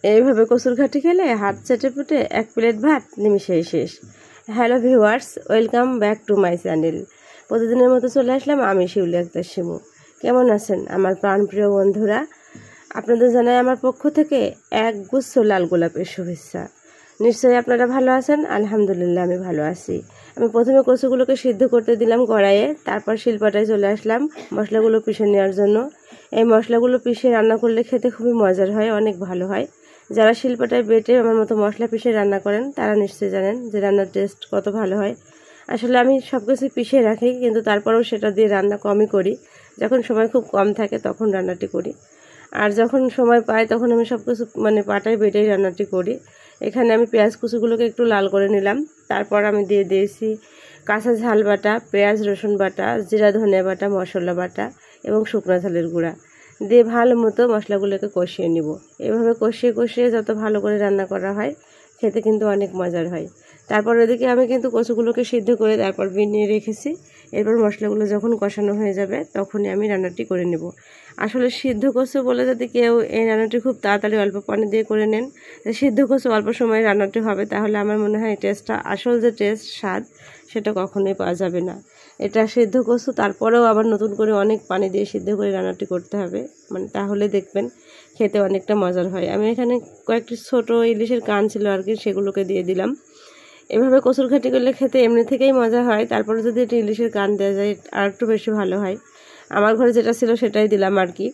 এইভাবে কচুর ঘাটি খেলে হাত চেটেপুটে 1 প্লেট ভাত নিমিশেই শেষ। Hello viewers, welcome back to my channel. প্রতিদিনের মতো চলে আসলাম আমি শিউলি আক্তার শিমু। কেমন আছেন আমার প্রাণপ্রিয় বন্ধুরা? আপনাদের জানাই আমার পক্ষ থেকে এক গুচ্ছ লাল গোলাপের শুভেচ্ছা। নিশ্চয়ই আপনারা ভালো আছেন। আলহামদুলিল্লাহ আমি ভালো আছি। আমি প্রথমে কচুগুলোকে সিদ্ধ করতে দিলাম কড়াইয়ে, তারপর শিলপাটায় চলে আসলাম মশলাগুলো পিষে নেওয়ার জন্য। এই মশলাগুলো পিষে রান্না করলে খেতে খুবই মজার হয়, অনেক ভালো হয়। যারা শিলপাটায় বেটে আমার মতো মশলা পিষে রান্না করেন তারা নিশ্চয়ই জানেন যে রান্নার টেস্ট কত ভালো হয়। আসলে আমি সব কিছু পিষে রাখি, কিন্তু তারপরেও সেটা দিয়ে রান্না কমই করি। যখন সময় খুব কম থাকে তখন রান্নাটি করি, আর যখন সময় পাই তখন আমি সব কিছু পাটায় বেটেই রান্নাটি করি। এখানে আমি পেঁয়াজ কুচিগুলোকে একটু লাল করে নিলাম, তারপর আমি দিয়ে দিয়েছি কাঁচা ঝাল বাটা, পেঁয়াজ রসুন বাটা, জিরা ধনিয়া বাটা, মশলা বাটা এবং শুকনো ঝালের গুঁড়া দিয়ে ভালো মতো মশলাগুলোকে কষিয়ে নিব। এভাবে কষিয়ে কষিয়ে যত ভালো করে রান্না করা হয় খেতে কিন্তু অনেক মজার হয়। তারপর ওদিকে আমি কিন্তু কচুগুলোকে সিদ্ধ করে তারপর বিনিয়ে রেখেছি। এরপর মশলাগুলো যখন কষানো হয়ে যাবে তখনই আমি রান্নাটি করে নেব। আসলে সিদ্ধ কচু বলে যদি কেউ এই রান্নাটি খুব তাড়াতাড়ি অল্প পানি দিয়ে করে নেন, সিদ্ধ কচু অল্প সময়ে রান্নাটি হবে, তাহলে আমার মনে হয় টেস্টটা, আসল যে টেস্ট স্বাদ, সেটা কখনোই পাওয়া যাবে না। এটা সিদ্ধ কচু, তারপরেও আবার নতুন করে অনেক পানি দিয়ে সিদ্ধ করে রান্নাটি করতে হবে, তাহলে দেখবেন খেতে অনেকটা মজার হয়। আমি এখানে কয়েকটি ছোট ইলিশের কান ছিল আর কি, সেগুলোকে দিয়ে দিলাম। এভাবে কচুর ঘাটি করলে খেতে এমনি থেকেই মজা হয়, তারপরে যদি একটু ইলিশের কান দেওয়া যায় আর একটু বেশি ভালো হয়। আমার ঘরে যেটা ছিল সেটাই দিলাম আর কি,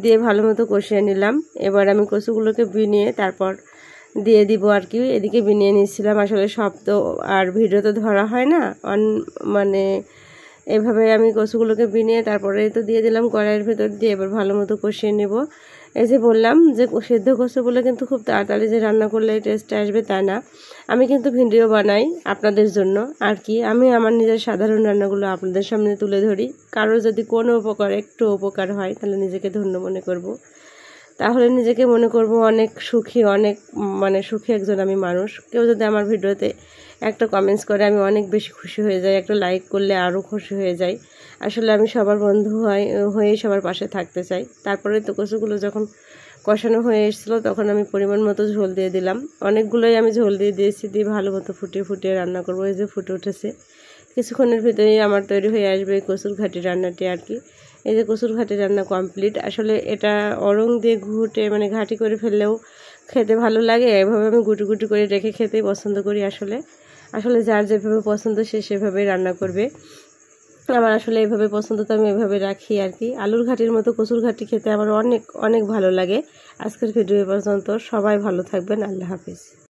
দিয়ে ভালো মতো কষিয়ে নিলাম। এবার আমি কচুগুলোকে বিনিয়ে তারপর দিয়ে দিব আর কি। এদিকে বিনিয়ে নিচ্ছিলাম, আসলে সব তো আর ভিডিওতে ধরা হয় না, এভাবে আমি কচুগুলোকে বিনিয়ে তারপরে তো দিয়ে দিলাম কড়াইয়ের ভেতর দিয়ে। এবার ভালো মতো কষিয়ে নেব। এই যে বললাম যে সিদ্ধ কচু বলে কিন্তু খুব তাড়াতাড়ি যে রান্না করলে এই টেস্টটা আসবে তা না। আমি কিন্তু ভিডিও বানাই আপনাদের জন্য আর কি। আমি আমার নিজের সাধারণ রান্নাগুলো আপনাদের সামনে তুলে ধরি। কারো যদি কোনো একটু উপকার হয় তাহলে নিজেকে ধন্য মনে করব, তাহলে নিজেকে মনে করব অনেক সুখী, অনেক সুখী একজন আমি মানুষ। কেউ যদি আমার ভিডিওতে একটা কমেন্টস করে আমি অনেক বেশি খুশি হয়ে যাই, একটা লাইক করলে আরও খুশি হয়ে যাই। আসলে আমি সবার বন্ধু হয়ে সবার পাশে থাকতে চাই। তারপরে তো কচুগুলো যখন কষানো হয়ে এসেছিলো তখন আমি পরিমাণ মতো ঝোল দিয়ে দিলাম। অনেকগুলোই আমি ঝোল দিয়ে দিয়েছি, দিয়ে ভালো মতো ফুটিয়ে ফুটিয়ে রান্না করবো। এই যে ফুটে উঠেছে, কিছুক্ষণের ভিতরেই আমার তৈরি হয়ে আসবে এই কচুর ঘাটি রান্নাটি আর কি। এই যে কচুর ঘাটি রান্না কমপ্লিট। আসলে এটা অরং দিয়ে ঘুটে ঘাটি করে ফেললেও খেতে ভালো লাগে। এভাবে আমি গুটি গুটি করে রেখে খেতেই পছন্দ করি। আসলে যার যেভাবে পছন্দ সে সেভাবেই রান্না করবে। আমার আসলে এভাবে পছন্দ, তো আমি এভাবে রাখি আর কি। আলুর ঘাটির মতো কচুর ঘাটি খেতে আমার অনেক অনেক ভালো লাগে। আজকের ভিডিও পর্যন্ত, সবাই ভালো থাকবেন। আল্লাহ হাফিজ।